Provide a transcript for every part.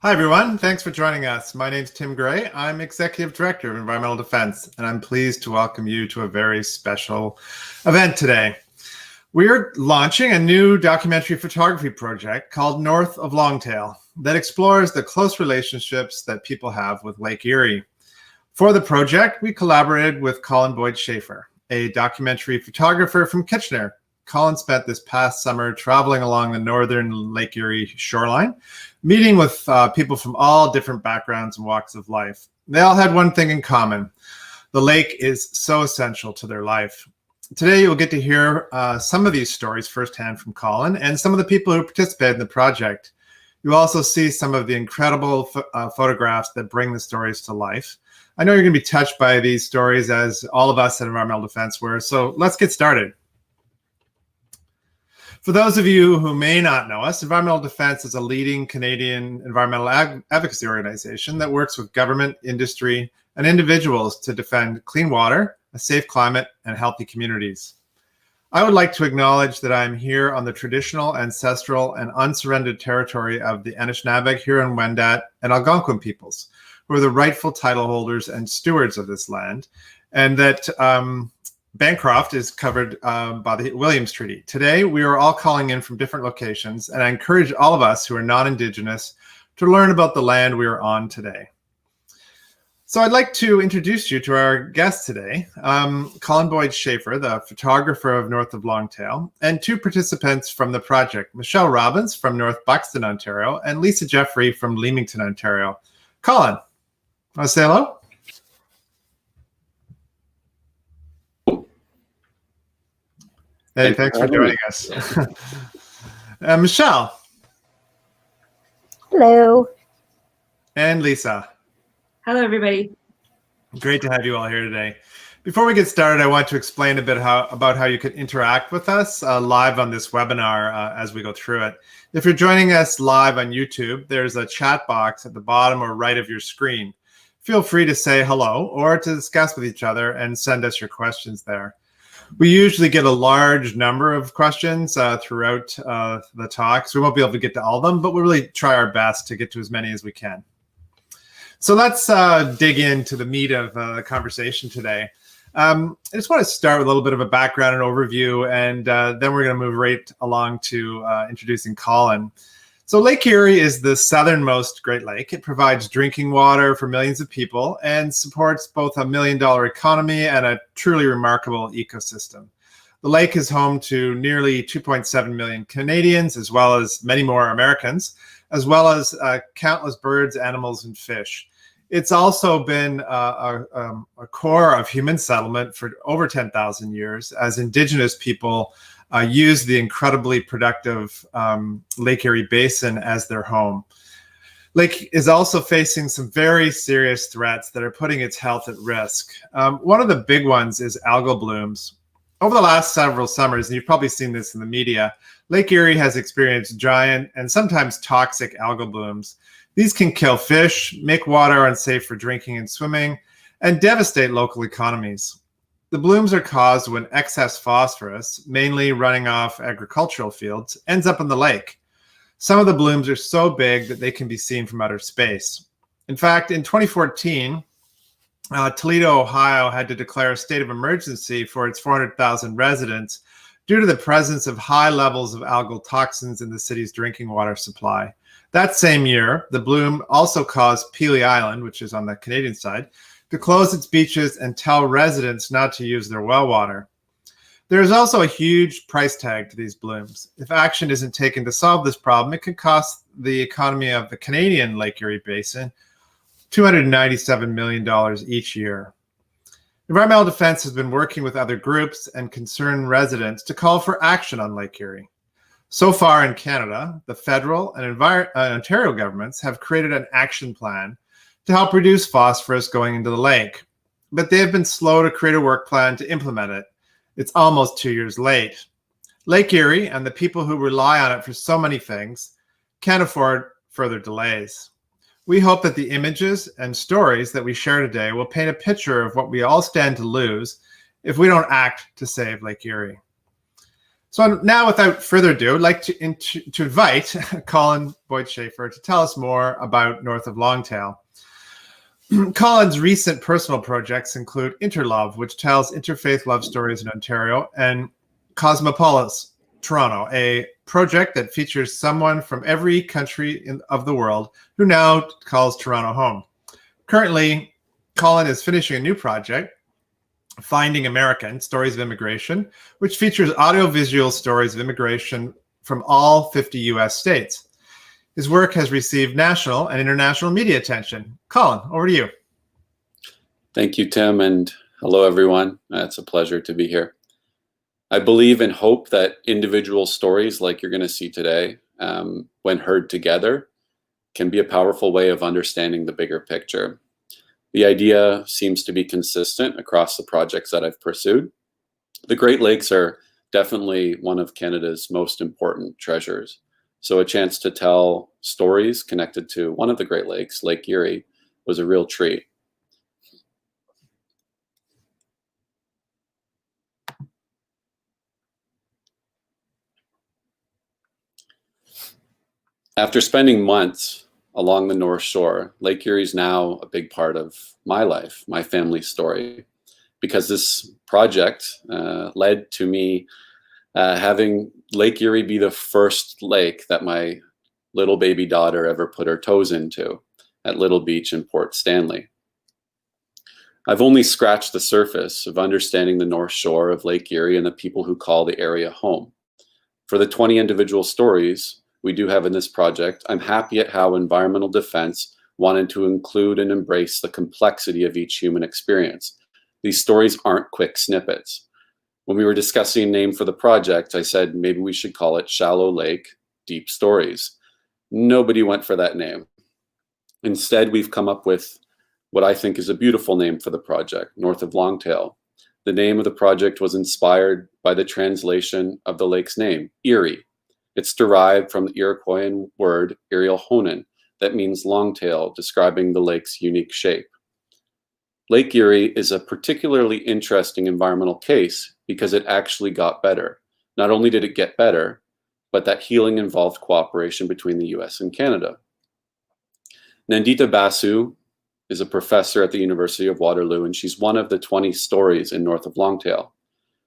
Hi, everyone. Thanks for joining us. My name is Tim Gray. I'm Executive Director of Environmental Defense, and I'm pleased to welcome you to a very special event today. We are launching a new documentary photography project called North of Longtail that explores the close relationships that people have with Lake Erie. For the project, we collaborated with Colin Boyd Shafer, a documentary photographer from Kitchener. Colin spent this past summer traveling along the northern Lake Erie shoreline, meeting with people from all different backgrounds and walks of life. They all had one thing in common. The lake is so essential to their life. Today, you'll get to hear some of these stories firsthand from Colin and some of the people who participated in the project. You'll also see some of the incredible photographs that bring the stories to life. I know you're going to be touched by these stories, as all of us at Environmental Defense were, so let's get started. For those of you who may not know us, Environmental Defense is a leading Canadian environmental advocacy organization that works with government, industry, and individuals to defend clean water, a safe climate, and healthy communities. I would like to acknowledge that I'm here on the traditional, ancestral, and unsurrendered territory of the Anishinaabe, Huron-Wendat, and Algonquin peoples, who are the rightful title holders and stewards of this land, and that Bancroft is covered by the Williams Treaty. Today, we are all calling in from different locations, and I encourage all of us who are non-Indigenous to learn about the land we are on today. So I'd like to introduce you to our guest today, Colin Boyd Shafer, the photographer of North of Longtail, and two participants from the project, Michelle Robbins from North Buxton, Ontario, and Lisa Jeffrey from Leamington, Ontario. Colin, want to say hello? Hey, thanks for joining us. Michelle. Hello. And Lisa. Hello, everybody. Great to have you all here today. Before we get started, I want to explain a bit about how you can interact with us live on this webinar as we go through it. If you're joining us live on YouTube, there's a chat box at the bottom or right of your screen. Feel free to say hello or to discuss with each other and send us your questions there. We usually get a large number of questions throughout the talk, so we won't be able to get to all of them, but we'll really try our best to get to as many as we can. So let's dig into the meat of the conversation today. I just want to start with a little bit of a background and overview, and then we're going to move right along to introducing Colin. So Lake Erie is the southernmost Great Lake. It provides drinking water for millions of people and supports both a $1 million economy and a truly remarkable ecosystem. The lake is home to nearly 2.7 million Canadians, as well as many more Americans, as well as countless birds, animals, and fish. It's also been a core of human settlement for over 10,000 years as Indigenous people use the incredibly productive Lake Erie Basin as their home. Lake is also facing some very serious threats that are putting its health at risk. One of the big ones is algal blooms. Over the last several summers, and you've probably seen this in the media, Lake Erie has experienced giant and sometimes toxic algal blooms. These can kill fish, make water unsafe for drinking and swimming, and devastate local economies. The blooms are caused when excess phosphorus, mainly running off agricultural fields, ends up in the lake. Some of the blooms are so big that they can be seen from outer space. In fact, in 2014, Toledo, Ohio had to declare a state of emergency for its 400,000 residents due to the presence of high levels of algal toxins in the city's drinking water supply. That same year, the bloom also caused Pelee Island, which is on the Canadian side, to close its beaches and tell residents not to use their well water. There is also a huge price tag to these blooms. If action isn't taken to solve this problem, it could cost the economy of the Canadian Lake Erie Basin $297 million each year. Environmental Defense has been working with other groups and concerned residents to call for action on Lake Erie. So far in Canada, the federal and Ontario governments have created an action plan to help reduce phosphorus going into the lake, but they have been slow to create a work plan to implement it. It's almost 2 years late. Lake Erie and the people who rely on it for so many things can't afford further delays. We hope that the images and stories that we share today will paint a picture of what we all stand to lose if we don't act to save Lake Erie. So now, without further ado, I'd like to invite Colin Boyd Shafer to tell us more about North of Longtail. Colin's recent personal projects include Interlove, which tells interfaith love stories in Ontario, and Cosmopolis, Toronto, a project that features someone from every country of the world who now calls Toronto home. Currently, Colin is finishing a new project, Finding American, Stories of Immigration, which features audiovisual stories of immigration from all 50 US states. His work has received national and international media attention. Colin, over to you. Thank you, Tim, and hello, everyone. It's a pleasure to be here. I believe and hope that individual stories like you're going to see today, when heard together, can be a powerful way of understanding the bigger picture. The idea seems to be consistent across the projects that I've pursued. The Great Lakes are definitely one of Canada's most important treasures. So a chance to tell stories connected to one of the Great Lakes, Lake Erie, was a real treat. After spending months along the North Shore, Lake Erie is now a big part of my life, my family's story, because this project led to me having Lake Erie be the first lake that my little baby daughter ever put her toes into at Little Beach in Port Stanley. I've only scratched the surface of understanding the North Shore of Lake Erie and the people who call the area home. For the 20 individual stories we do have in this project, I'm happy at how environmental defense wanted to include and embrace the complexity of each human experience. These stories aren't quick snippets. When we were discussing a name for the project, I said maybe we should call it Shallow Lake, Deep Stories. Nobody went for that name. Instead, we've come up with what I think is a beautiful name for the project, North of Longtail. The name of the project was inspired by the translation of the lake's name, Erie. It's derived from the Iroquoian word Irielhonen, that means longtail, describing the lake's unique shape. Lake Erie is a particularly interesting environmental case because it actually got better. Not only did it get better, but that healing involved cooperation between the US and Canada. Nandita Basu is a professor at the University of Waterloo, and she's one of the 20 stories in North of Longtail.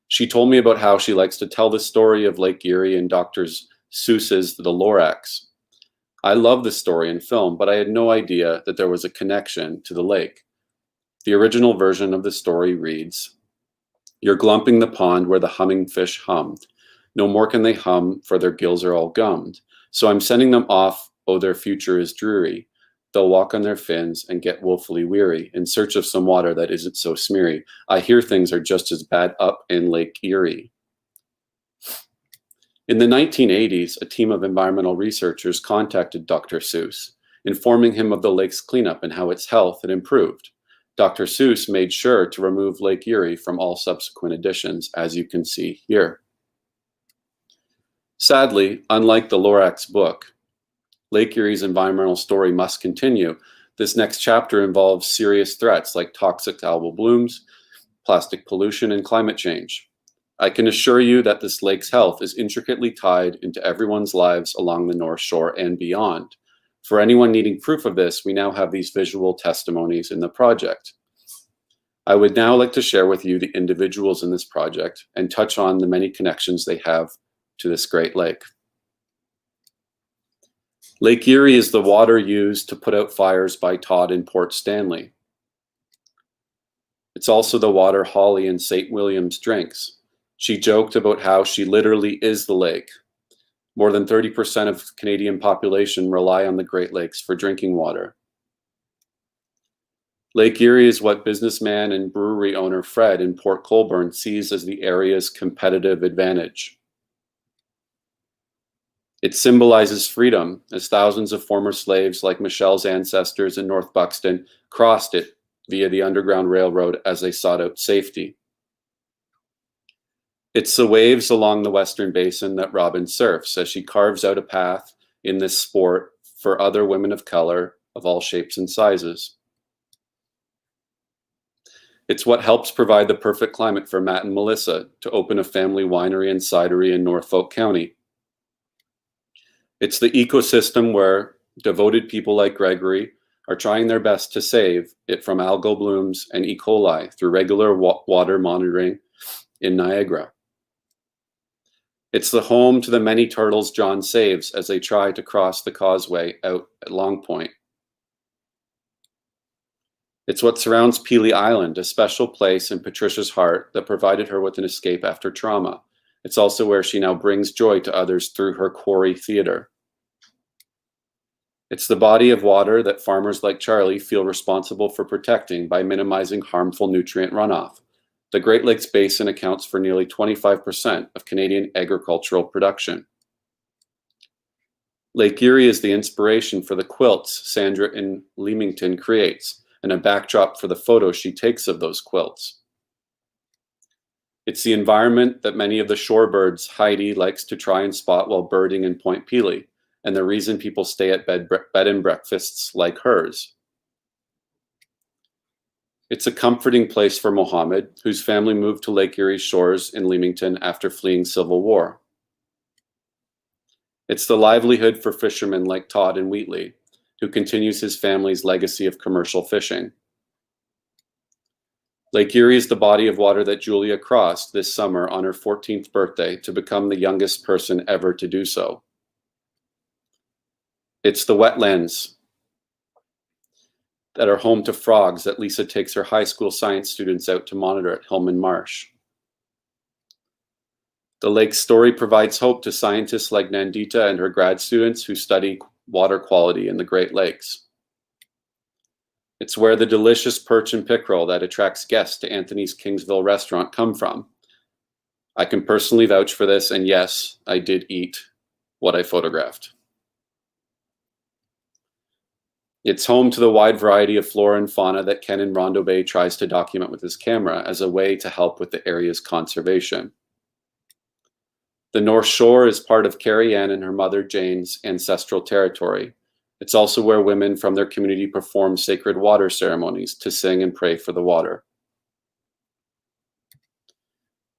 She told me about how she likes to tell the story of Lake Erie in Dr. Seuss's The Lorax. I love the story and film, but I had no idea that there was a connection to the lake. The original version of the story reads, "You're glumping the pond where the humming fish hummed. No more can they hum, for their gills are all gummed. So I'm sending them off, oh, their future is dreary. They'll walk on their fins and get woefully weary, in search of some water that isn't so smeary. I hear things are just as bad up in Lake Erie." In the 1980s, a team of environmental researchers contacted Dr. Seuss, informing him of the lake's cleanup and how its health had improved. Dr. Seuss made sure to remove Lake Erie from all subsequent editions, as you can see here. Sadly, unlike the Lorax book, Lake Erie's environmental story must continue. This next chapter involves serious threats like toxic algal blooms, plastic pollution, and climate change. I can assure you that this lake's health is intricately tied into everyone's lives along the North Shore and beyond. For anyone needing proof of this, we now have these visual testimonies in the project. I would now like to share with you the individuals in this project and touch on the many connections they have to this great lake. Lake Erie is the water used to put out fires by Todd in Port Stanley. It's also the water Holly in St. William's drinks. She joked about how she literally is the lake. More than 30% of Canadian population rely on the Great Lakes for drinking water. Lake Erie is what businessman and brewery owner Fred in Port Colborne sees as the area's competitive advantage. It symbolizes freedom, as thousands of former slaves like Michelle's ancestors in North Buxton crossed it via the Underground Railroad as they sought out safety. It's the waves along the Western Basin that Robbins surfs as she carves out a path in this sport for other women of color of all shapes and sizes. It's what helps provide the perfect climate for Matt and Melissa to open a family winery and cidery in Norfolk County. It's the ecosystem where devoted people like Gregory are trying their best to save it from algal blooms and E. coli through regular water monitoring in Niagara. It's the home to the many turtles John saves as they try to cross the causeway out at Long Point. It's what surrounds Pelee Island, a special place in Patricia's heart that provided her with an escape after trauma. It's also where she now brings joy to others through her quarry theater. It's the body of water that farmers like Charlie feel responsible for protecting by minimizing harmful nutrient runoff. The Great Lakes Basin accounts for nearly 25% of Canadian agricultural production. Lake Erie is the inspiration for the quilts Sandra in Leamington creates, and a backdrop for the photos she takes of those quilts. It's the environment that many of the shorebirds Heidi likes to try and spot while birding in Point Pelee, and the reason people stay at bed and breakfasts like hers. It's a comforting place for Mohammed, whose family moved to Lake Erie shores in Leamington after fleeing civil war. It's the livelihood for fishermen like Todd in Wheatley, who continues his family's legacy of commercial fishing. Lake Erie is the body of water that Julia crossed this summer on her 14th birthday to become the youngest person ever to do so. It's the wetlands that are home to frogs that Lisa takes her high school science students out to monitor at Hillman Marsh. The lake's story provides hope to scientists like Nandita and her grad students who study water quality in the Great Lakes. It's where the delicious perch and pickerel that attracts guests to Anthony's Kingsville restaurant come from. I can personally vouch for this, and yes, I did eat what I photographed. It's home to the wide variety of flora and fauna that Ken in Rondo Bay tries to document with his camera as a way to help with the area's conservation. The North Shore is part of Carrie Ann and her mother Jane's ancestral territory. It's also where women from their community perform sacred water ceremonies to sing and pray for the water.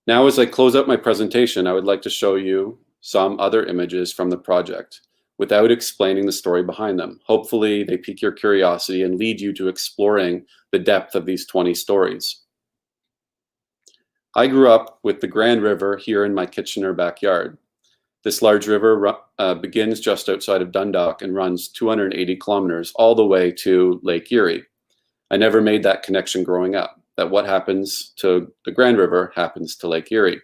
Now, as I close out my presentation, I would like to show you some other images from the project without explaining the story behind them. Hopefully, they pique your curiosity and lead you to exploring the depth of these 20 stories. I grew up with the Grand River here in my Kitchener backyard. This large river begins just outside of Dundalk and runs 280 kilometers all the way to Lake Erie. I never made that connection growing up, that what happens to the Grand River happens to Lake Erie.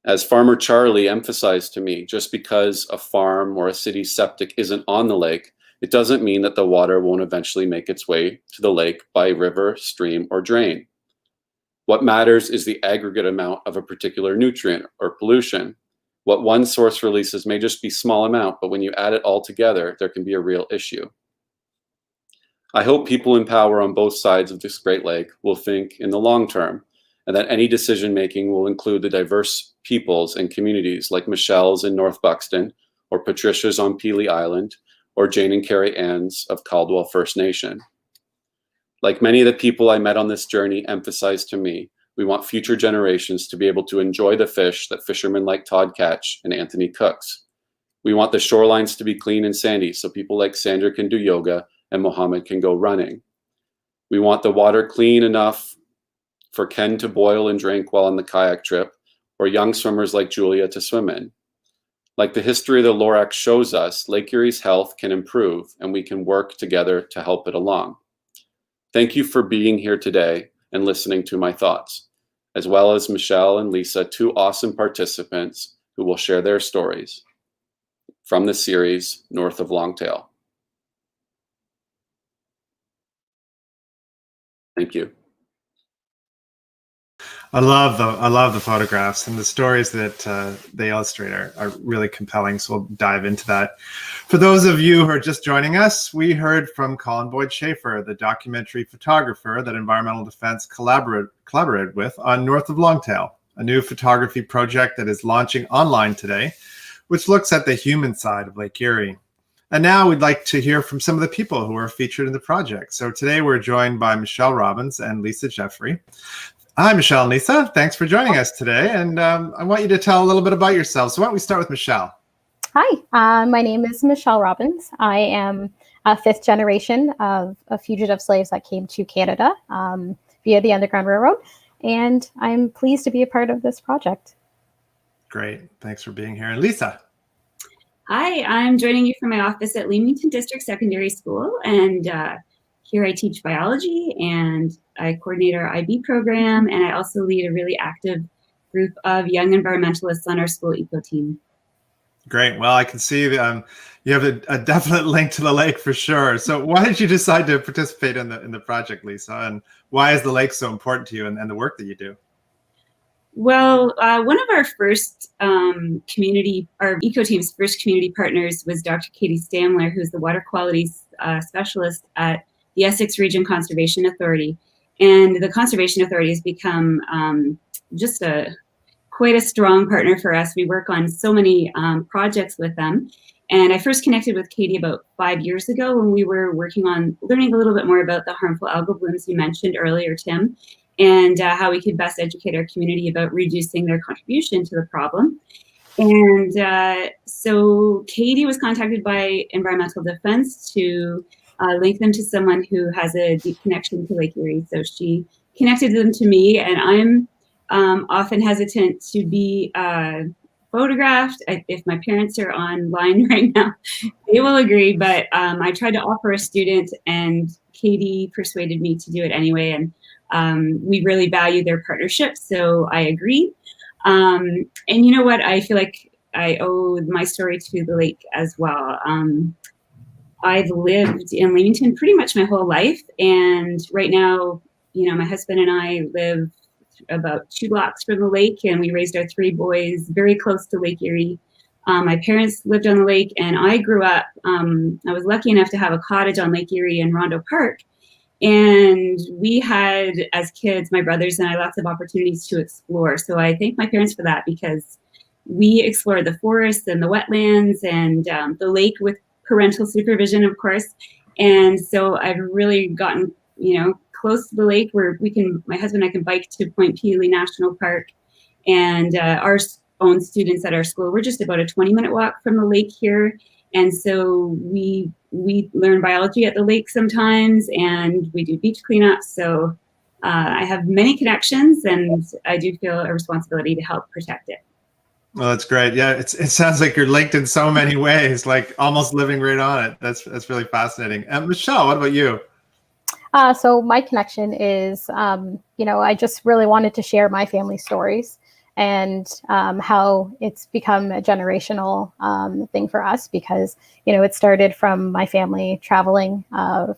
As Farmer Charlie emphasized to me, just because a farm or a city's septic isn't on the lake, it doesn't mean that the water won't eventually make its way to the lake by river, stream, or drain. What matters is the aggregate amount of a particular nutrient or pollution. What one source releases may just be a small amount, but when you add it all together, there can be a real issue. I hope people in power on both sides of this Great Lake will think in the long term, and that any decision making will include the diverse peoples and communities like Michelle's in North Buxton, or Patricia's on Pelee Island, or Jane and Carrie Ann's of Caldwell First Nation. Like many of the people I met on this journey emphasized to me, we want future generations to be able to enjoy the fish that fishermen like Todd catch and Anthony cooks. We want the shorelines to be clean and sandy so people like Sandra can do yoga and Mohammed can go running. We want the water clean enough for Ken to boil and drink while on the kayak trip, or young swimmers like Julia to swim in. Like the history of the Lorax shows us, Lake Erie's health can improve and we can work together to help it along. Thank you for being here today and listening to my thoughts, as well as Michelle and Lisa, two awesome participants who will share their stories from the series North of Longtail. Thank you. I love the photographs, and the stories that they illustrate are really compelling. So we'll dive into that. For those of you who are just joining us, we heard from Colin Boyd Shafer, the documentary photographer that Environmental Defense collaborated with on North of Longtail, a new photography project that is launching online today, which looks at the human side of Lake Erie. And now we'd like to hear from some of the people who are featured in the project. So today we're joined by Michelle Robbins and Lisa Jeffrey. Hi, Michelle and Lisa. Thanks for joining us today. And I want you to tell a little bit about yourselves. So why don't we start with Michelle? Hi, my name is Michelle Robbins. I am a fifth generation of fugitive slaves that came to Canada via the Underground Railroad. And I'm pleased to be a part of this project. Great. Thanks for being here. And Lisa. Hi, I'm joining you from my office at Leamington District Secondary School, and here I teach biology and I coordinate our IB program, and I also lead a really active group of young environmentalists on our school eco team. Great. Well, I can see you have a definite link to the lake for sure. So why did you decide to participate in the project, Lisa? And why is the lake so important to you and the work that you do? Well, one of our first our eco team's first community partners was Dr. Katie Stamler, who's the water quality specialist at the Essex Region Conservation Authority. And the Conservation Authority has become just quite a strong partner for us. We work on so many projects with them. And I first connected with Katie about 5 years ago when we were working on learning a little bit more about the harmful algal blooms you mentioned earlier, Tim, and how we could best educate our community about reducing their contribution to the problem. And so Katie was contacted by Environmental Defense to link them to someone who has a deep connection to Lake Erie. So she connected them to me, and I'm often hesitant to be photographed. If my parents are online right now, they will agree, but I tried to offer a student, and Katie persuaded me to do it anyway. And we really value their partnership, so I agreed. And you know what? I feel like I owe my story to the lake as well. I've lived in Leamington pretty much my whole life, and right now, my husband and I live about 2 blocks from the lake, and we raised our 3 boys very close to Lake Erie. My parents lived on the lake, and I grew up, I was lucky enough to have a cottage on Lake Erie in Rondo Park. And we had, as kids, my brothers and I, lots of opportunities to explore. So I thank my parents for that, because we explored the forests and the wetlands and the lake with parental supervision, of course. And so I've really gotten, close to the lake where my husband and I can bike to Point Pelee National Park. And our own students at our school, we're just about a 20-minute walk from the lake here. And so we learn biology at the lake sometimes, and we do beach cleanups. So I have many connections, and I do feel a responsibility to help protect it. Well, that's great. Yeah, it sounds like you're linked in so many ways, like almost living right on it. That's really fascinating. Michelle, what about you? So my connection is, I just really wanted to share my family stories and how it's become a generational thing for us, because, it started from my family traveling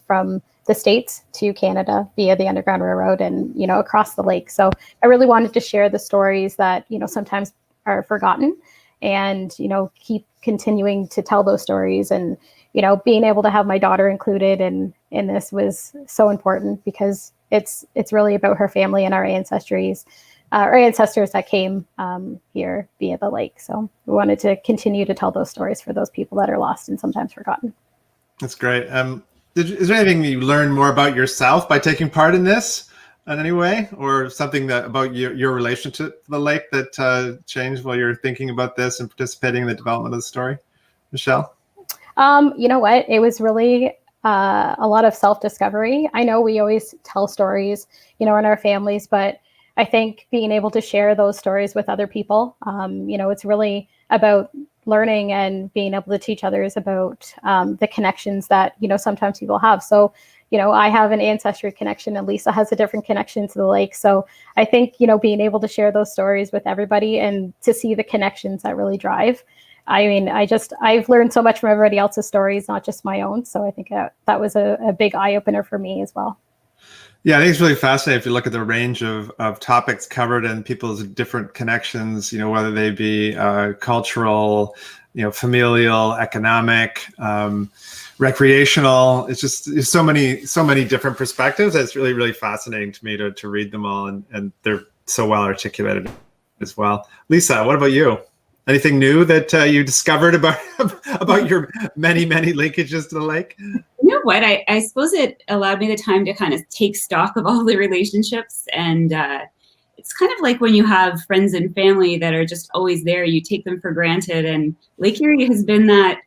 from the States to Canada via the Underground Railroad and, across the lake. So I really wanted to share the stories that, sometimes are forgotten, and, keep continuing to tell those stories. And, being able to have my daughter included in this was so important, because it's really about her family and our ancestors that came here via the lake. So we wanted to continue to tell those stories for those people that are lost and sometimes forgotten. That's great. Is there anything you learned more about yourself by taking part in this in any way, or something about your relationship to the lake that changed while you're thinking about this and participating in the development of the story? Michelle? You know what? It was really a lot of self-discovery. I know we always tell stories, in our families, but I think being able to share those stories with other people, it's really about learning and being able to teach others about the connections that, sometimes people have. So, I have an ancestry connection, and Lisa has a different connection to the lake. So I think, being able to share those stories with everybody and to see the connections that really drive. I mean, I've learned so much from everybody else's stories, not just my own. So I think that was a big eye opener for me as well. Yeah, I think it's really fascinating if you look at the range of topics covered and people's different connections, whether they be cultural, familial, economic, recreational. It's just there's so many different perspectives. It's really, really fascinating to me to read them all, and they're so well articulated as well. Lisa, what about you? Anything new that you discovered about your many linkages to the lake? You know what? I suppose it allowed me the time to kind of take stock of all the relationships, and it's kind of like when you have friends and family that are just always there, you take them for granted. And Lake Erie has been that,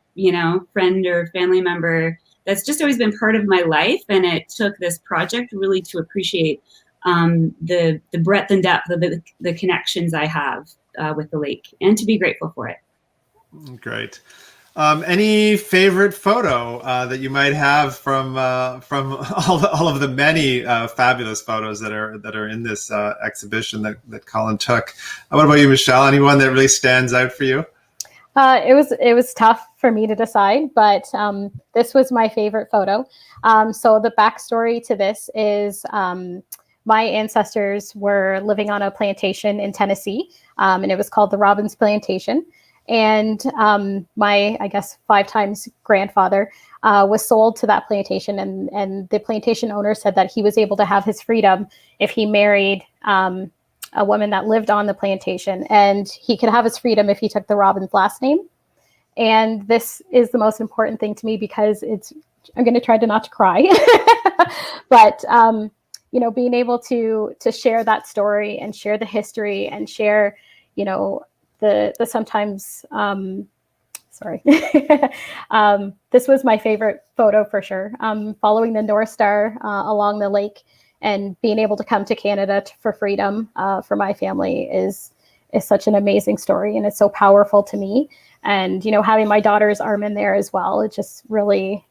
friend or family member that's just always been part of my life. And it took this project really to appreciate the breadth and depth of the connections I have with the lake, and to be grateful for it. Great. Any favorite photo that you might have from all of the many fabulous photos that are in this exhibition that Colin took? What about you, Michelle? Anyone that really stands out for you? It was tough for me to decide, but this was my favorite photo. So the backstory to this is my ancestors were living on a plantation in Tennessee, and it was called the Robbins plantation. And my, I guess, 5 times grandfather was sold to that plantation, and the plantation owner said that he was able to have his freedom if he married a woman that lived on the plantation, and he could have his freedom if he took the Robbins last name. And this is the most important thing to me because I'm going to try to not to cry, but being able to share that story and share the history and share, the sometimes, this was my favorite photo for sure. Following the North Star along the lake and being able to come to Canada for freedom for my family is such an amazing story, and it's so powerful to me. And, having my daughter's arm in there as well, it just really,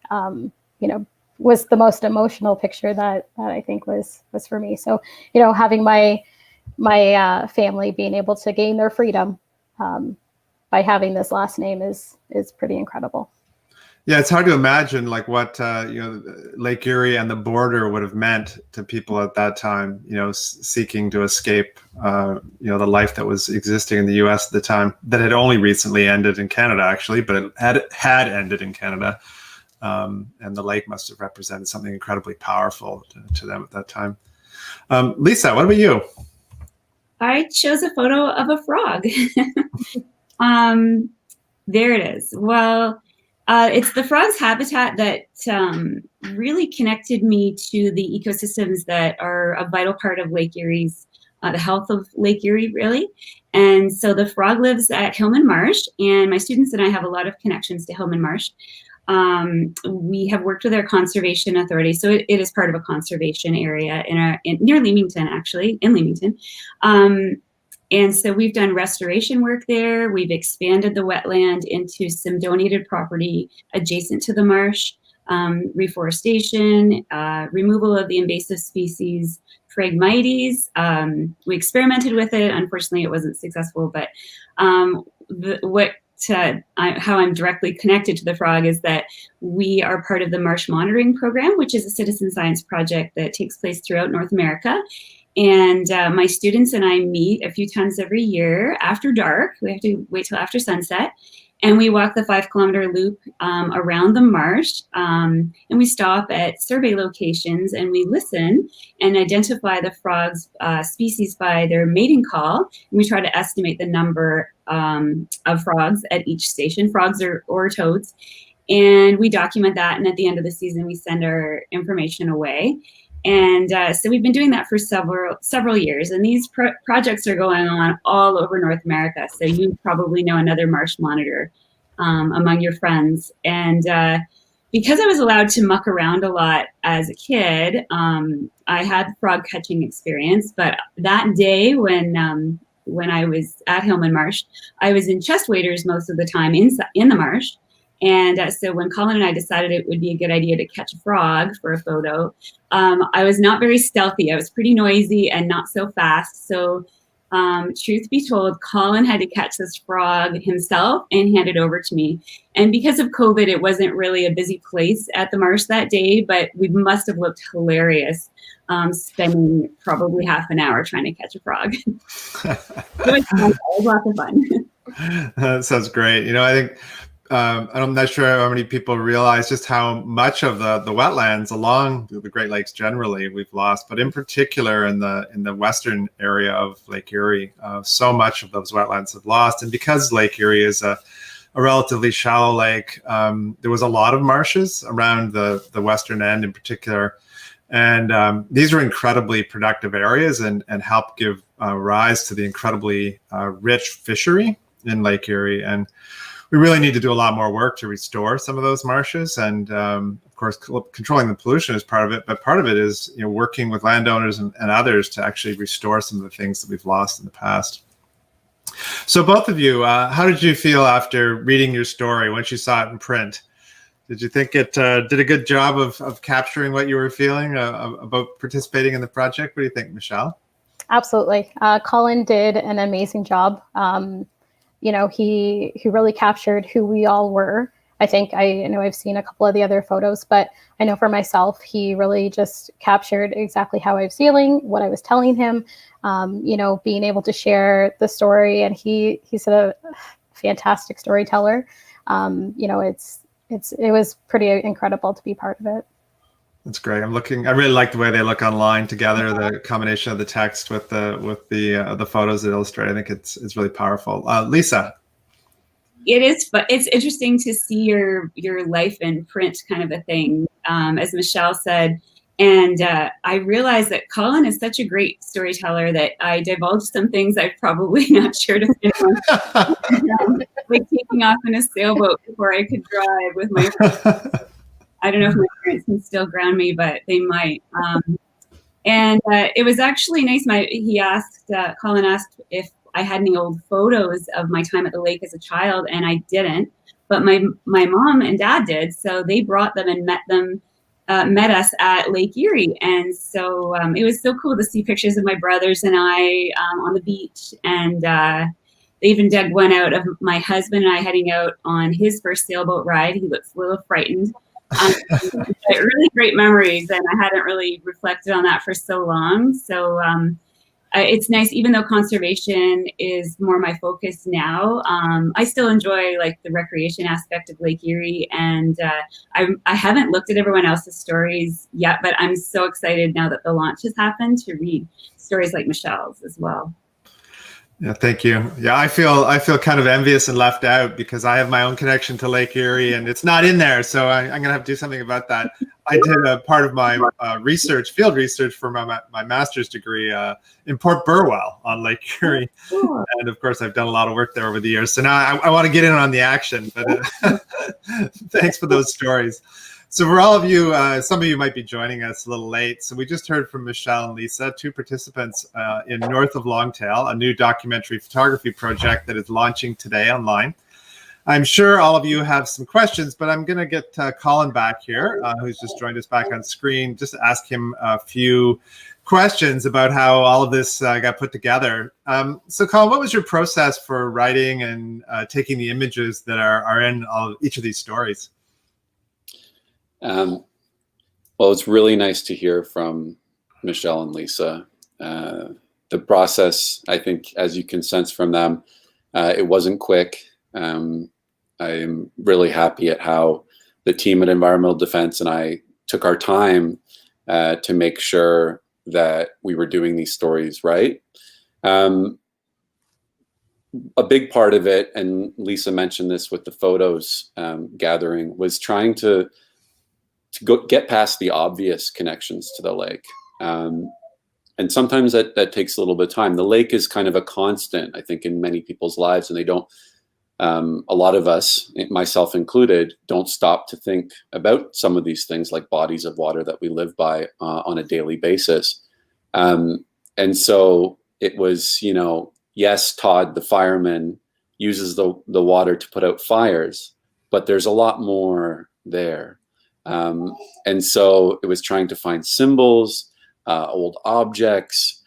was the most emotional picture that I think was for me. So, having my family being able to gain their freedom by having this last name is pretty incredible. Yeah, it's hard to imagine like what Lake Erie and the border would have meant to people at that time. Seeking to escape the life that was existing in the U.S. at the time, that had only recently ended in Canada, actually, but it had ended in Canada, and the lake must have represented something incredibly powerful to them at that time. Lisa, what about you? I chose a photo of a frog. There it is. Well, it's the frog's habitat that really connected me to the ecosystems that are a vital part of Lake Erie's, the health of Lake Erie, really. And so the frog lives at Hillman Marsh, and my students and I have a lot of connections to Hillman Marsh. We have worked with our conservation authority, so it is part of a conservation area near Leamington, actually, in Leamington. And so we've done restoration work there. We've expanded the wetland into some donated property adjacent to the marsh, reforestation, removal of the invasive species Phragmites. We experimented with it. Unfortunately, it wasn't successful, but how I'm directly connected to the frog is that we are part of the Marsh Monitoring Program, which is a citizen science project that takes place throughout North America. And my students and I meet a few times every year after dark. We have to wait till after sunset. And we walk the 5-kilometer loop around the marsh. And we stop at survey locations and we listen and identify the frogs species by their mating call. And we try to estimate the number of frogs at each station, frogs or toads. And we document that. And at the end of the season, we send our information away. And so we've been doing that for several years, and these projects are going on all over North America. So you probably know another marsh monitor among your friends. And because I was allowed to muck around a lot as a kid, I had frog catching experience. But that day when I was at Hillman Marsh, I was in chest waders most of the time in the marsh. And so when Colin and I decided it would be a good idea to catch a frog for a photo, I was not very stealthy. I was pretty noisy and not so fast. So truth be told, Colin had to catch this frog himself and hand it over to me. And because of COVID, it wasn't really a busy place at the marsh that day, but we must have looked hilarious, spending probably half an hour trying to catch a frog. It was lots of fun. That sounds great. I think I'm not sure how many people realize just how much of the wetlands along the Great Lakes generally we've lost, but in particular in the western area of Lake Erie, so much of those wetlands have lost. And because Lake Erie is a relatively shallow lake, there was a lot of marshes around the western end in particular. And these are incredibly productive areas and help give rise to the incredibly rich fishery in Lake Erie. And we really need to do a lot more work to restore some of those marshes. And of course, controlling the pollution is part of it. But part of it is working with landowners and others to actually restore some of the things that we've lost in the past. So both of you, how did you feel after reading your story once you saw it in print? Did you think it did a good job of capturing what you were feeling about participating in the project? What do you think, Michelle? Absolutely. Colin did an amazing job. He really captured who we all were. I know I've seen a couple of the other photos, but I know for myself, he really just captured exactly how I was feeling, what I was telling him, being able to share the story. And he's a fantastic storyteller. It was pretty incredible to be part of it. That's great. I really like the way they look online together, the combination of the text with the photos that illustrate. I think it's really powerful. Lisa. It is, but it's interesting to see your life in print, kind of a thing, as Michelle said. And I realized that Colin is such a great storyteller that I divulged some things I'm probably not sure to anyone. Like taking off in a sailboat before I could drive with my friends. I don't know if my parents can still ground me, but they might. And it was actually nice. Colin asked if I had any old photos of my time at the lake as a child, and I didn't. But my mom and dad did, so they brought them and met us at Lake Erie. And so it was so cool to see pictures of my brothers and I on the beach. And they even dug one out of my husband and I heading out on his first sailboat ride. He looks a little frightened. Really great memories, and I hadn't really reflected on that for so long. So it's nice, even though conservation is more my focus now. I still enjoy like the recreation aspect of Lake Erie, and I haven't looked at everyone else's stories yet, but I'm so excited now that the launch has happened to read stories like Michelle's as well. Yeah, thank you. Yeah, I feel kind of envious and left out because I have my own connection to Lake Erie and it's not in there. So I'm going to have to do something about that. I did a part of my field research for my master's degree in Port Burwell on Lake Erie. Cool. And of course, I've done a lot of work there over the years. So now I want to get in on the action, but thanks for those stories. So for all of you, some of you might be joining us a little late. So we just heard from Michelle and Lisa, two participants in North of Longtail, a new documentary photography project that is launching today online. I'm sure all of you have some questions, but I'm going to get Colin back here, who's just joined us back on screen, just to ask him a few questions about how all of this got put together. So Colin, what was your process for writing and taking the images that are in each of these stories? Well, it's really nice to hear from Michelle and Lisa. The process, I think, as you can sense from them, it wasn't quick. I'm really happy at how the team at Environmental Defense and I took our time to make sure that we were doing these stories right. A big part of it, and Lisa mentioned this with the photos gathering, was trying to get past the obvious connections to the lake. And sometimes that takes a little bit of time. The lake is kind of a constant, I think, in many people's lives, and they don't, a lot of us, myself included, don't stop to think about some of these things like bodies of water that we live by on a daily basis. And so it was, yes, Todd, the fireman, uses the water to put out fires, but there's a lot more there. And so it was trying to find symbols, old objects,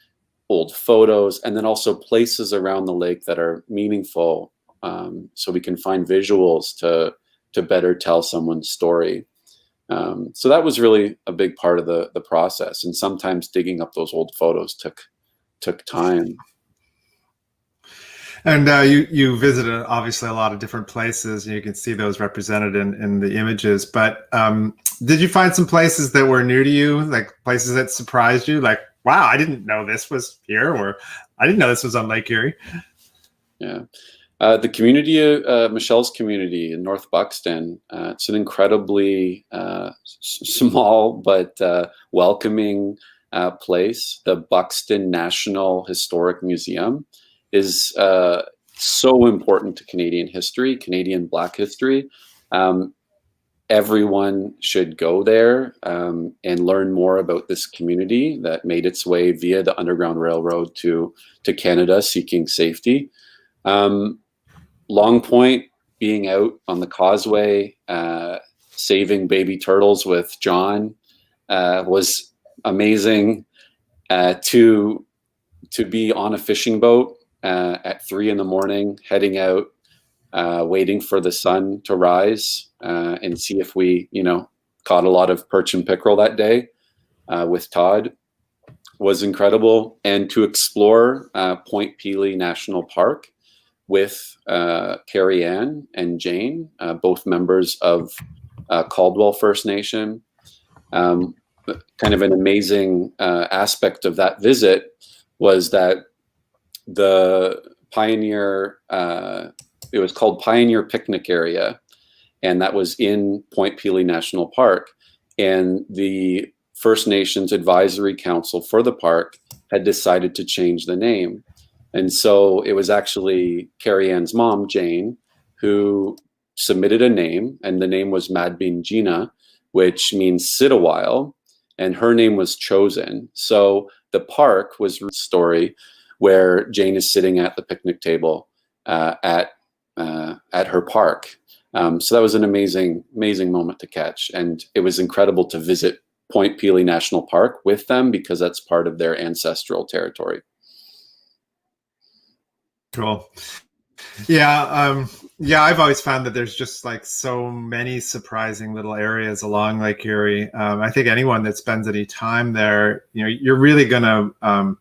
old photos, and then also places around the lake that are meaningful, so we can find visuals to better tell someone's story. So that was really a big part of the process. And sometimes digging up those old photos took time. And you visited obviously a lot of different places, and you can see those represented in the images. But did you find some places that were new to you, like places that surprised you? Like, wow, I didn't know this was here, or I didn't know this was on Lake Erie. Yeah. The community, Michelle's community in North Buxton, it's an incredibly small but welcoming place. The Buxton National Historic Museum is so important to Canadian history, Canadian Black history. Everyone should go there and learn more about this community that made its way via the Underground Railroad to Canada seeking safety. Long Point, being out on the causeway, saving baby turtles with John was amazing. To be on a fishing boat at 3 a.m, heading out, waiting for the sun to rise and see if we, caught a lot of perch and pickerel that day with Todd was incredible. And to explore Point Pelee National Park with Carrie Ann and Jane, both members of Caldwell First Nation. Kind of an amazing aspect of that visit was that the Pioneer, it was called Pioneer Picnic Area, and that was in Point Pelee National Park. And the First Nations Advisory Council for the park had decided to change the name. And so it was actually Carrie Ann's mom, Jane, who submitted a name, and the name was Madbeen Gina, which means sit a while, and her name was chosen. So the park was a story where Jane is sitting at the picnic table at her park. So that was an amazing moment to catch. And it was incredible to visit Point Pelee National Park with them because that's part of their ancestral territory. Cool. Yeah. I've always found that there's just like so many surprising little areas along Lake Erie. I think anyone that spends any time there, you're really going to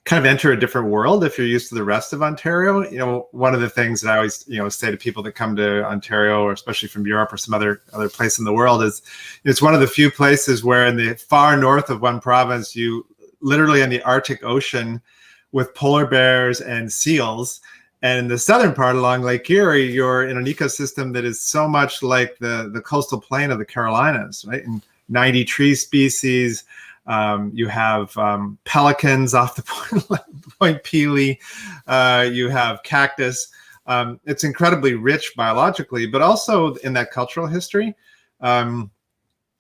kind of enter a different world if you're used to the rest of Ontario. One of the things that I always, say to people that come to Ontario, or especially from Europe or some other place in the world, is it's one of the few places where in the far north of one province, you literally in the Arctic Ocean with polar bears and seals. And in the southern part along Lake Erie, you're in an ecosystem that is so much like the coastal plain of the Carolinas, right? And 90 tree species. You have pelicans off the Point Pelee. You have cactus. It's incredibly rich biologically, but also in that cultural history. I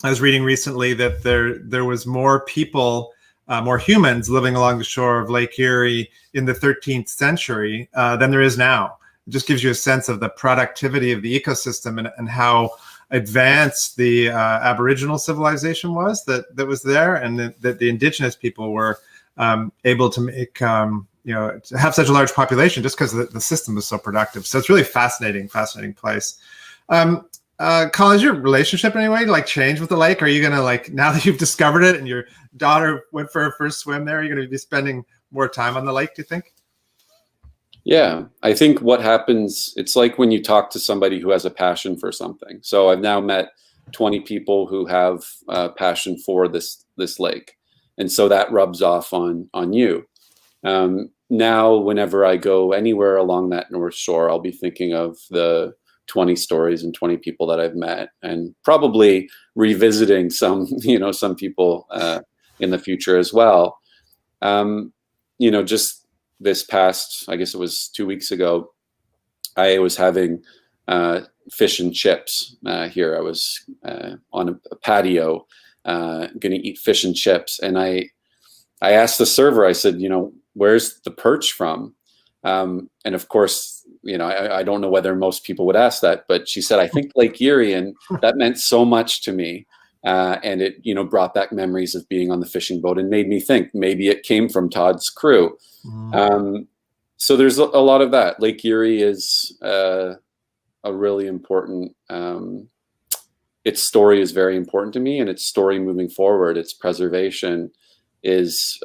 was reading recently that there was more people, more humans living along the shore of Lake Erie in the 13th century than there is now. It just gives you a sense of the productivity of the ecosystem and how advanced the Aboriginal civilization was that was there, and that the Indigenous people were able to make, to have such a large population just because the system was so productive. So it's really fascinating place. Colin, is your relationship in any way change with the lake? Are you going to now that you've discovered it and your daughter went for her first swim there, are you going to be spending more time on the lake, do you think? Yeah, I think what happens, it's like when you talk to somebody who has a passion for something. So I've now met 20 people who have a passion for this lake. And so that rubs off on you. Now, whenever I go anywhere along that North Shore, I'll be thinking of the 20 stories and 20 people that I've met, and probably revisiting some people in the future as well. Just this past, I guess it was 2 weeks ago, I was having fish and chips here. I was on a patio going to eat fish and chips. And I asked the server, I said, where's the perch from? And of course, I don't know whether most people would ask that, but she said, I think Lake Erie. And that meant so much to me. And it, brought back memories of being on the fishing boat and made me think maybe it came from Todd's crew. So there's a lot of that. Lake Erie is a really important, its story is very important to me, and its story moving forward, its preservation is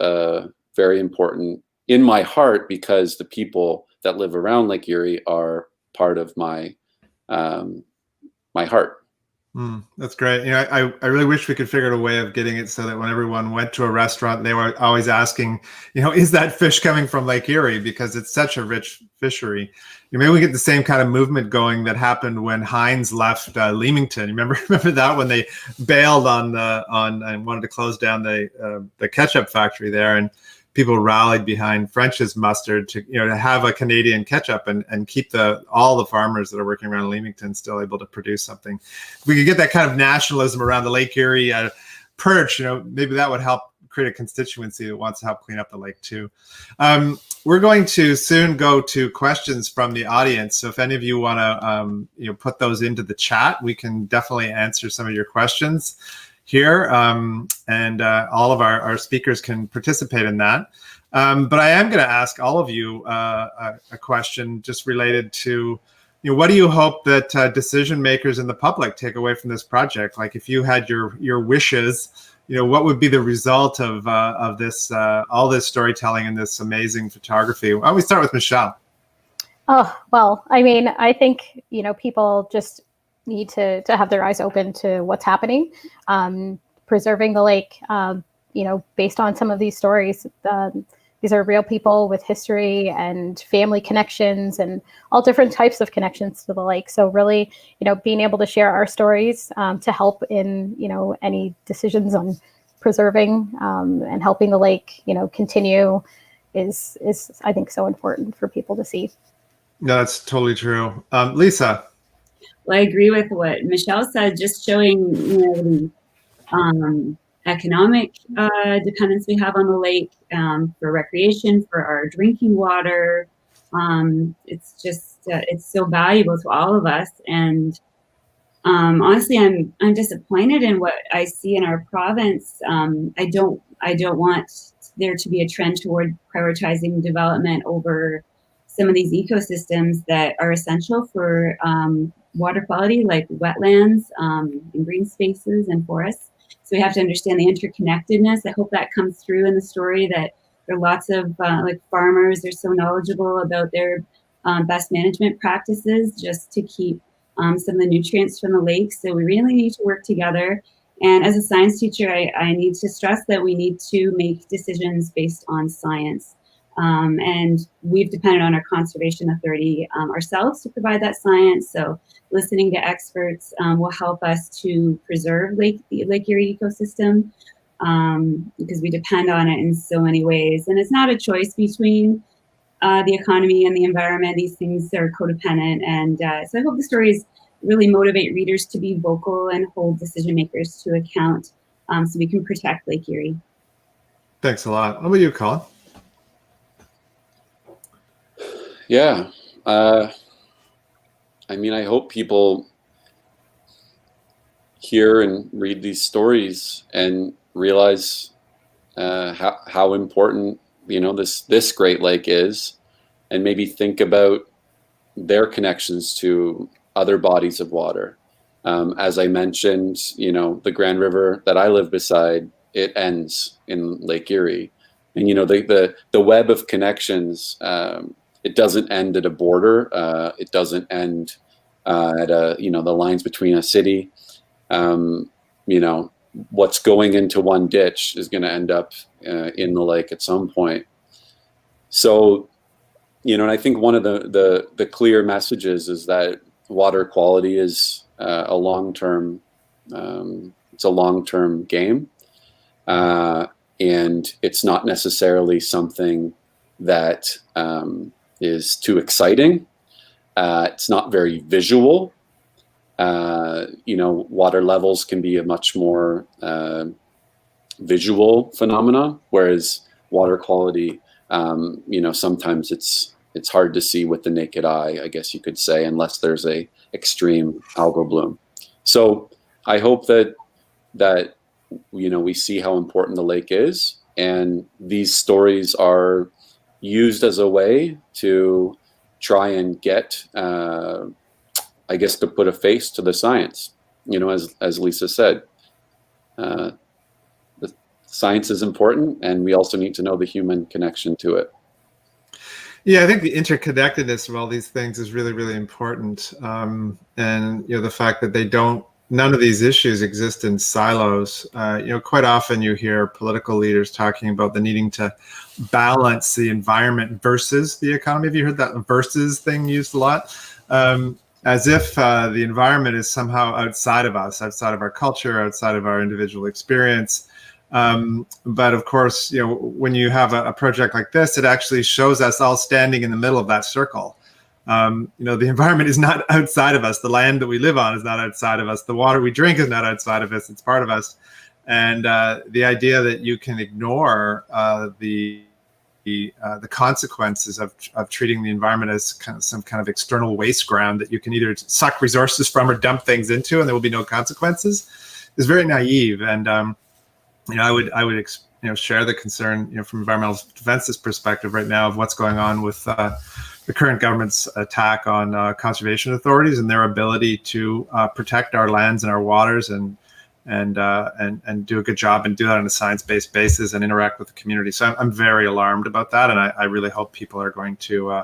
very important in my heart, because the people that live around Lake Erie are part of my my heart. That's great. I really wish we could figure out a way of getting it so that when everyone went to a restaurant, they were always asking, is that fish coming from Lake Erie? Because it's such a rich fishery. Maybe we get the same kind of movement going that happened when Heinz left Leamington. Remember that, when they bailed on and wanted to close down the ketchup factory there, and people rallied behind French's mustard to have a Canadian ketchup and keep all the farmers that are working around Leamington still able to produce something. If we could get that kind of nationalism around the Lake Erie perch, maybe that would help create a constituency that wants to help clean up the lake too. We're going to soon go to questions from the audience. So if any of you want to put those into the chat, we can definitely answer some of your questions here, and all of our speakers can participate in that. But I am going to ask all of you a question just related to, what do you hope that decision makers in the public take away from this project? Like, if you had your wishes, what would be the result of this all this storytelling and this amazing photography? Why don't we start with Michelle? Oh, well, I mean, I think, people just need to have their eyes open to what's happening, preserving the lake, based on some of these stories. These are real people with history and family connections and all different types of connections to the lake. So really, being able to share our stories to help in, any decisions on preserving and helping the lake, continue is I think so important for people to see. No, that's totally true. Lisa. Well, I agree with what Michelle said, just showing, the economic dependence we have on the lake for recreation, for our drinking water. It's just, it's so valuable to all of us. And honestly, I'm disappointed in what I see in our province. I don't want there to be a trend toward prioritizing development over some of these ecosystems that are essential for water quality, like wetlands and green spaces and forests. So we have to understand the interconnectedness. I hope that comes through in the story, that there are lots of farmers, they're so knowledgeable about their best management practices just to keep some of the nutrients from the lake. So we really need to work together. And as a science teacher, I need to stress that we need to make decisions based on science. And we've depended on our conservation authority ourselves to provide that science. So listening to experts will help us to preserve the Lake Erie ecosystem because we depend on it in so many ways. And it's not a choice between the economy and the environment. These things are codependent. And so I hope the stories really motivate readers to be vocal and hold decision makers to account so we can protect Lake Erie. Thanks a lot. What about you, Colin? Yeah. I mean, I hope people hear and read these stories and realize how important, this Great Lake is, and maybe think about their connections to other bodies of water. As I mentioned, the Grand River that I live beside, it ends in Lake Erie. And, the web of connections, it doesn't end at a border. It doesn't end at the lines between a city. What's going into one ditch is going to end up in the lake at some point. So, and I think one of the clear messages is that water quality is a long-term, it's a long-term game. And it's not necessarily something that is too exciting. It's not very visual. Water levels can be a much more visual phenomena, whereas water quality, sometimes it's hard to see with the naked eye, I guess you could say, unless there's a extreme algal bloom. So I hope that we see how important the lake is, and these stories are used as a way to try and get, I guess, to put a face to the science. As Lisa said, the science is important, and we also need to know the human connection to it. Yeah, I think the interconnectedness of all these things is really, really important. And the fact that none of these issues exist in silos. Quite often you hear political leaders talking about the needing to balance the environment versus the economy. Have you heard that versus thing used a lot? As if the environment is somehow outside of us, outside of our culture, outside of our individual experience. But of course, when you have a project like this, it actually shows us all standing in the middle of that circle. The environment is not outside of us. The land that we live on is not outside of us. The water we drink is not outside of us. It's part of us. And the idea that you can ignore the consequences of treating the environment as some kind of external waste ground that you can either suck resources from or dump things into, and there will be no consequences, is very naive. And I would share the concern, from environmental defense's perspective right now of what's going on with the current government's attack on conservation authorities and their ability to protect our lands and our waters and do a good job and do that on a science-based basis and interact with the community. So I'm very alarmed about that, and I really hope people are going to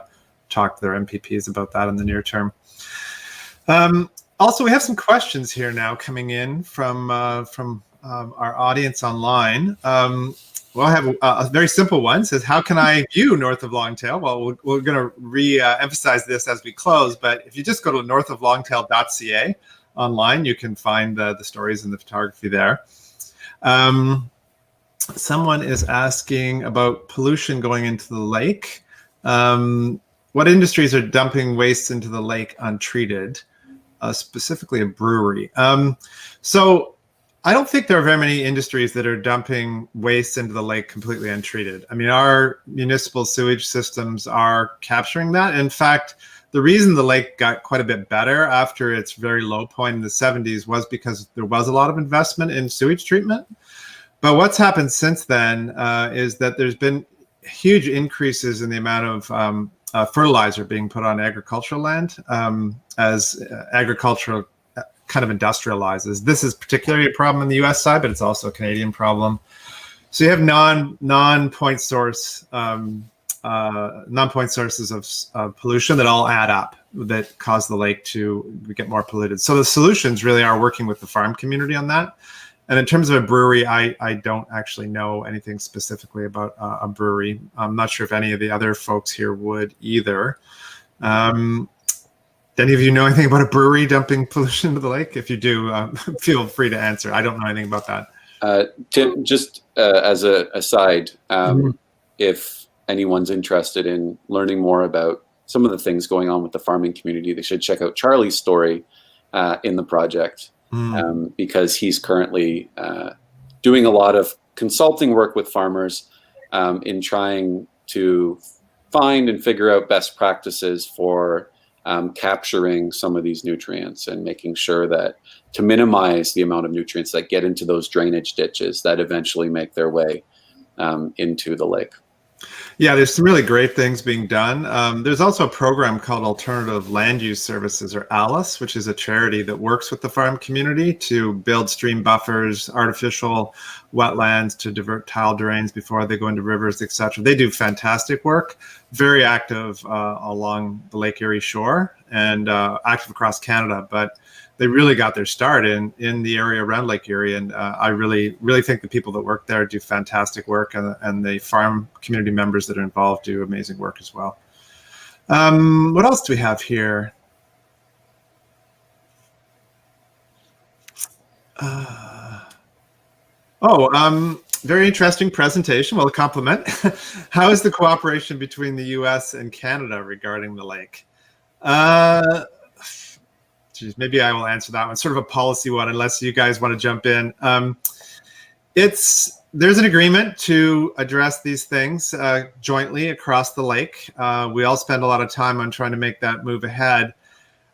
talk to their MPPs about that in the near term. Also, we have some questions here now coming in from our audience online. Well, I have a very simple one. It says, how can I view North of Longtail? Well, we're going to re-emphasize this as we close, but if you just go to northoflongtail.ca online, you can find the stories and the photography there. Someone is asking about pollution going into the lake. What industries are dumping waste into the lake untreated, specifically a brewery? So I don't think there are very many industries that are dumping waste into the lake completely untreated. I mean, our municipal sewage systems are capturing that. In fact, the reason the lake got quite a bit better after its very low point in the 70s was because there was a lot of investment in sewage treatment. But what's happened since then is that there's been huge increases in the amount of fertilizer being put on agricultural land as agricultural kind of industrializes. This is particularly a problem in the US side, but it's also a Canadian problem. So you have non-point sources of pollution that all add up that cause the lake to get more polluted. So the solutions really are working with the farm community on that. And in terms of a brewery, I don't actually know anything specifically about a brewery. I'm not sure if any of the other folks here would either. Do any of you know anything about a brewery dumping pollution into the lake? If you do, feel free to answer. I don't know anything about that. Tim, just as an aside, if anyone's interested in learning more about some of the things going on with the farming community, they should check out Charlie's story in the project, because he's currently doing a lot of consulting work with farmers in trying to find and figure out best practices for capturing some of these nutrients and making sure that to minimize the amount of nutrients that get into those drainage ditches that eventually make their way into the lake. Yeah, there's some really great things being done. There's also a program called Alternative Land Use Services, or ALICE, which is a charity that works with the farm community to build stream buffers, artificial wetlands to divert tile drains before they go into rivers, etc. They do fantastic work, very active along the Lake Erie shore and active across Canada. But they really got their start in the area around Lake Erie, and I really think the people that work there do fantastic work, and the farm community members that are involved do amazing work as well. What else do we have here? Very interesting presentation. Well, a compliment. How is the cooperation between the U.S. and Canada regarding the lake? Maybe I will answer that one. Sort of a policy one, unless you guys want to jump in. There's an agreement to address these things jointly across the lake. We all spend a lot of time on trying to make that move ahead.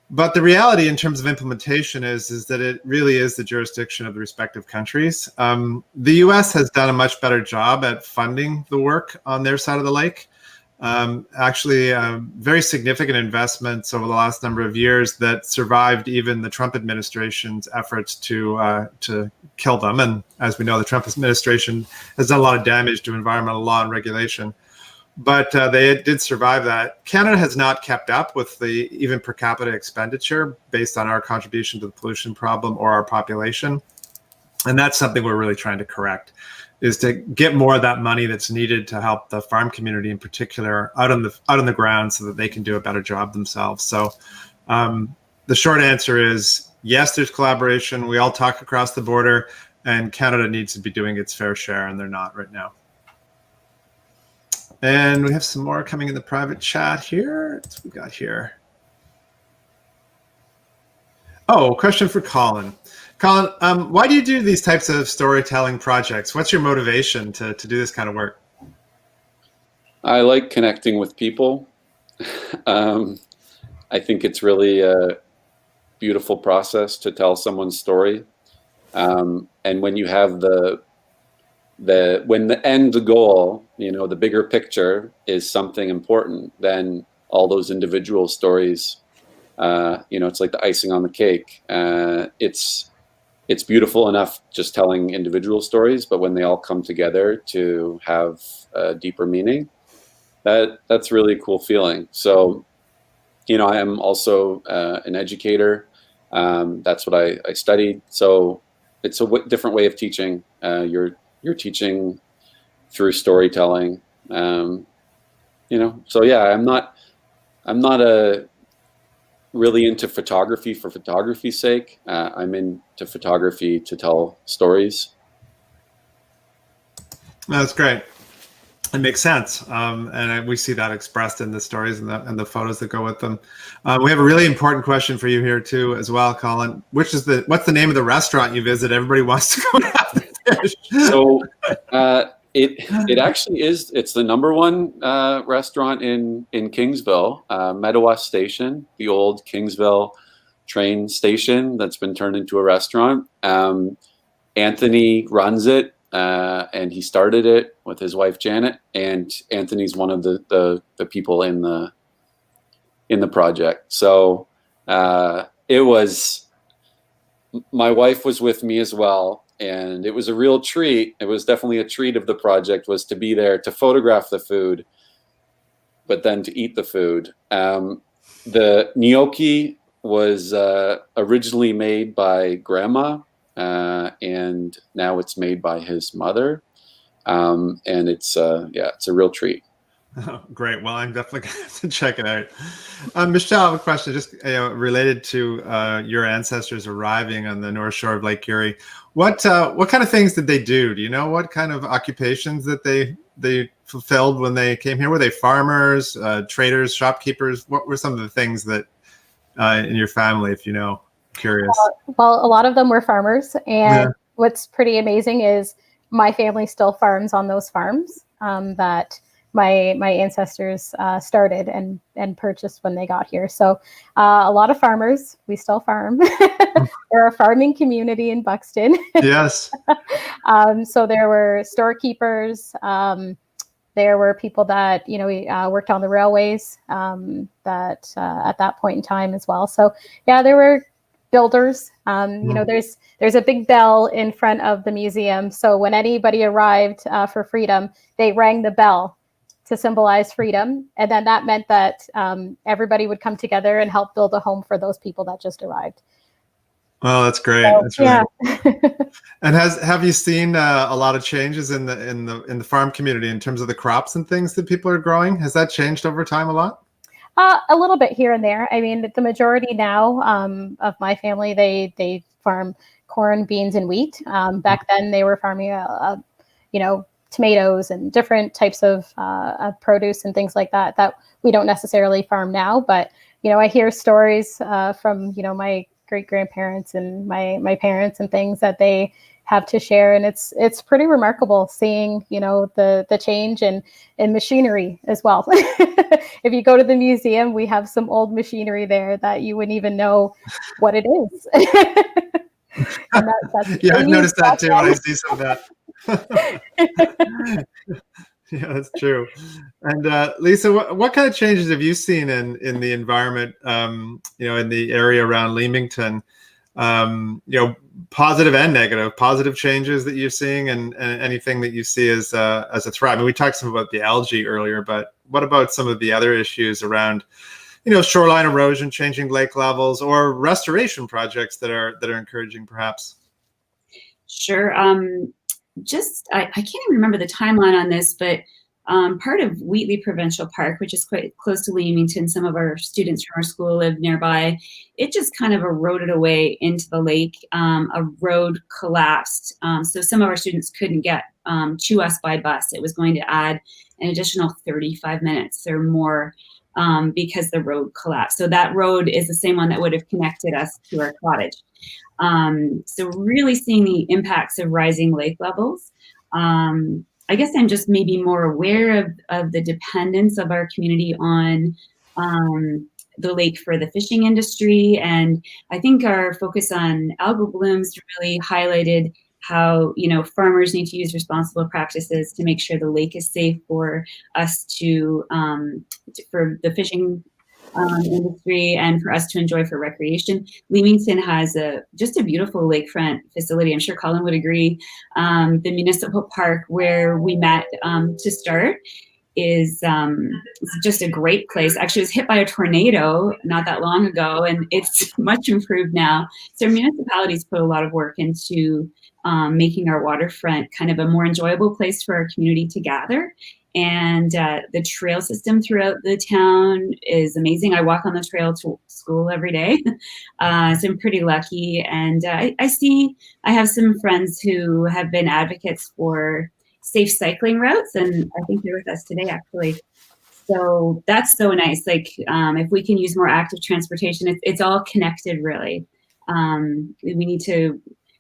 But the reality in terms of implementation is that it really is the jurisdiction of the respective countries. The U.S. has done a much better job at funding the work on their side of the lake. Actually, very significant investments over the last number of years that survived even the Trump administration's efforts to kill them. And as we know, the Trump administration has done a lot of damage to environmental law and regulation. but they did survive that. Canada has not kept up with the even per capita expenditure based on our contribution to the pollution problem or our population. And that's something we're really trying to correct, is to get more of that money that's needed to help the farm community in particular out on the ground so that they can do a better job themselves. So the short answer is yes, there's collaboration. We all talk across the border, and Canada needs to be doing its fair share, and they're not right now. And we have some more coming in the private chat here. What's we got here? Oh, question for Colin. Colin, why do you do these types of storytelling projects? What's your motivation to do this kind of work? I like connecting with people. I think it's really a beautiful process to tell someone's story. And when you have when the end goal, the bigger picture is something important, then all those individual stories, it's like the icing on the cake. It's beautiful enough just telling individual stories, but when they all come together to have a deeper meaning, that's really a cool feeling. So, I am also an educator. That's what I studied. So it's a different way of teaching. You're teaching through storytelling. So yeah, I'm not really into photography for photography's sake. I'm into photography to tell stories. That's great. It makes sense, and we see that expressed in the stories and the photos that go with them. We have a really important question for you here too, as well, Colin. What's the name of the restaurant you visit? Everybody wants to go and have the fish. So it actually is. It's the #1 restaurant in Kingsville, Medawas Station, the old Kingsville train station that's been turned into a restaurant. Anthony runs it. And he started it with his wife Janet, and Anthony's one of the people in the project. So it was, my wife was with me as well, and it was a real treat. It was definitely a treat of the project, was to be there to photograph the food, but then to eat the food. The gnocchi was originally made by Grandma. And now it's made by his mother, and it's a real treat. Oh, great. Well, I'm definitely going to check it out. Michelle, I have a question just related to your ancestors arriving on the North Shore of Lake Erie. What kind of things did they do? Do you know what kind of occupations that they fulfilled when they came here? Were they farmers, traders, shopkeepers? What were some of the things that in your family, if you know? Curious. Well, a lot of them were farmers, and what's pretty amazing is my family still farms on those farms that my ancestors started and purchased when they got here. So a lot of farmers. We still farm. We're a farming community in Buxton. Yes. So there were storekeepers. There were people that worked on the railways that at that point in time as well. So yeah, there were builders. There's a big bell in front of the museum. So when anybody arrived for freedom, they rang the bell to symbolize freedom. And then that meant that everybody would come together and help build a home for those people that just arrived. Well, that's great. So, that's really cool. And have you seen a lot of changes in the farm community in terms of the crops and things that people are growing? Has that changed over time a lot? A little bit here and there. I mean, the majority now of my family, they farm corn, beans, and wheat. Back then, they were farming, tomatoes and different types of produce and things like that we don't necessarily farm now. But I hear stories from my great grandparents and my parents and things that they have to share, and it's pretty remarkable seeing the change in machinery as well. If you go to the museum, we have some old machinery there that you wouldn't even know what it is. Yeah, I've noticed that too when I see some of that. Yeah, that's true. And Lisa, what kind of changes have you seen in the environment, in the area around Leamington, positive and negative, positive changes that you're seeing, and anything that you see as a threat? I mean, we talked some about the algae earlier, but what about some of the other issues around, shoreline erosion, changing lake levels, or restoration projects that are encouraging, perhaps? Sure. I can't even remember the timeline on this, but part of Wheatley Provincial Park, which is quite close to Leamington, some of our students from our school live nearby, it just kind of eroded away into the lake. A road collapsed. So some of our students couldn't get to us by bus. It was going to add an additional 35 minutes or more because the road collapsed. So that road is the same one that would have connected us to our cottage. So really seeing the impacts of rising lake levels. I guess I'm just maybe more aware of the dependence of our community on the lake for the fishing industry. And I think our focus on algal blooms really highlighted how, farmers need to use responsible practices to make sure the lake is safe for us for the fishing industry and for us to enjoy for recreation. Leamington has just a beautiful lakefront facility. I'm sure Colin would agree. The municipal park where we met to start is just a great place. Actually, it was hit by a tornado not that long ago, and it's much improved now. So municipalities put a lot of work into making our waterfront kind of a more enjoyable place for our community to gather. And the trail system throughout the town is amazing. I walk on the trail to school every day, so I'm pretty lucky. And I have some friends who have been advocates for safe cycling routes, and I think they're with us today, actually. So that's so nice. Like, if we can use more active transportation, it's all connected, really.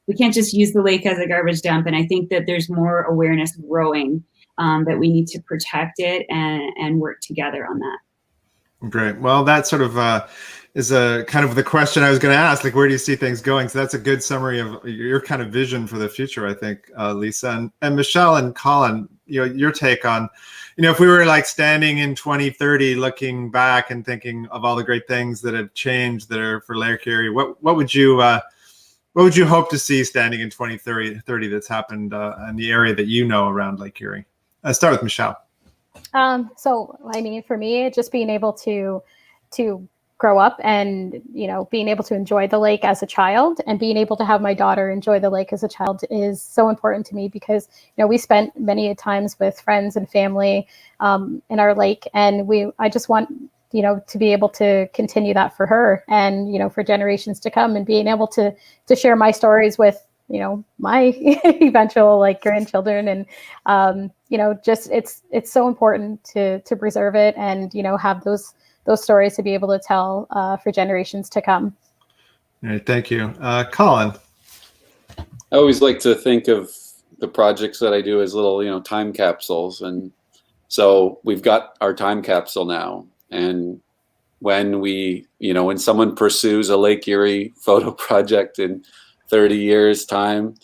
We can't just use the lake as a garbage dump, and I think that there's more awareness growing that we need to protect it and work together on that. Great. Well, that sort of is a kind of the question I was going to ask, like, where do you see things going? So that's a good summary of your kind of vision for the future, I think, Lisa. And Michelle and Colin, your take on, if we were like standing in 2030, looking back and thinking of all the great things that have changed that are for Lake Erie, what would you hope to see standing in 2030 that's happened in the area that around Lake Erie? Let's start with Michelle. So, I mean, for me, just being able to grow up and, being able to enjoy the lake as a child and being able to have my daughter enjoy the lake as a child is so important to me because, we spent many times with friends and family in our lake. And I just want, to be able to continue that for her and, for generations to come, and being able to share my stories with, my eventual grandchildren. And, just it's so important to preserve it and, have those stories to be able to tell for generations to come. All right, thank you. Colin. I always like to think of the projects that I do as little, time capsules. And so we've got our time capsule now. And when when someone pursues a Lake Erie photo project in 30 years time,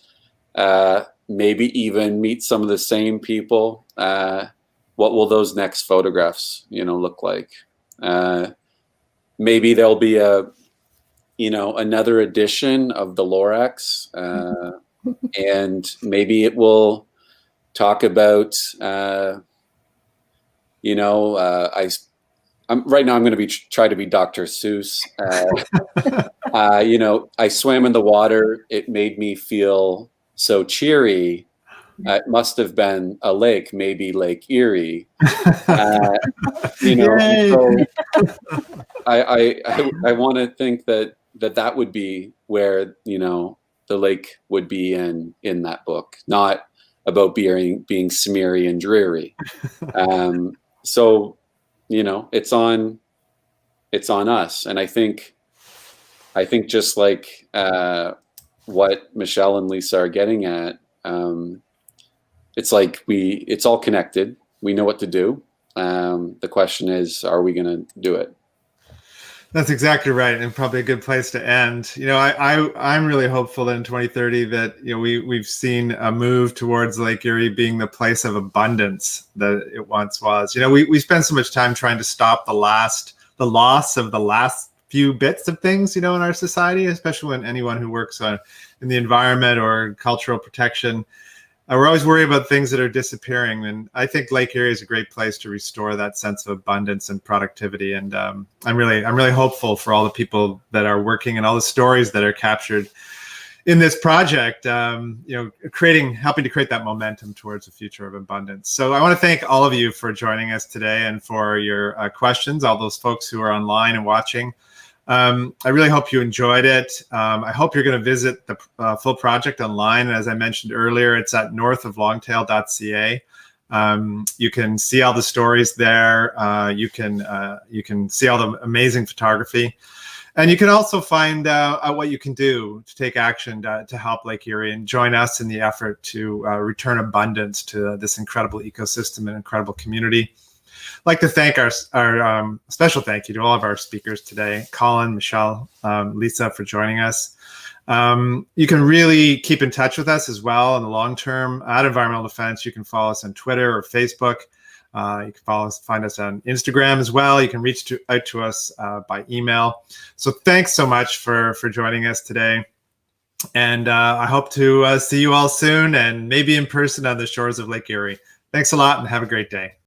maybe even meet some of the same people, what will those next photographs, look like? Maybe there'll be another edition of the Lorax, and maybe it will talk about, right now I'm going to try to be Dr. Seuss. I swam in the water. It made me feel so cheery. It must have been a lake, maybe Lake Erie. So I want to think that would be where the lake would be in that book, not about being smeary and dreary. So it's on us, and I think just like what Michelle and Lisa are getting at, it's like it's all connected. We know what to do. The question is, are we going to do it? That's exactly right, and probably a good place to end. I'm really hopeful that in 2030 that we've seen a move towards Lake Erie being the place of abundance that it once was. We spend so much time trying to stop the loss of the last few bits of things, in our society, especially when anyone who works in the environment or cultural protection, we're always worried about things that are disappearing. And I think Lake Erie is a great place to restore that sense of abundance and productivity. And I'm really hopeful for all the people that are working and all the stories that are captured in this project, helping to create that momentum towards a future of abundance. So I want to thank all of you for joining us today and for your questions, all those folks who are online and watching. I really hope you enjoyed it. I hope you're going to visit the full project online. And as I mentioned earlier, it's at northoflongtail.ca. You can see all the stories there. You can see all the amazing photography. And you can also find out what you can do to take action to help Lake Erie and join us in the effort to return abundance to this incredible ecosystem and incredible community. I'd like to thank our special thank you to all of our speakers today, Colin, Michelle, Lisa, for joining us. You can really keep in touch with us as well in the long term at Environmental Defense. You can follow us on Twitter or Facebook. You can find us on Instagram as well. You can reach out to us by email. So thanks so much for joining us today. And I hope to see you all soon and maybe in person on the shores of Lake Erie. Thanks a lot and have a great day.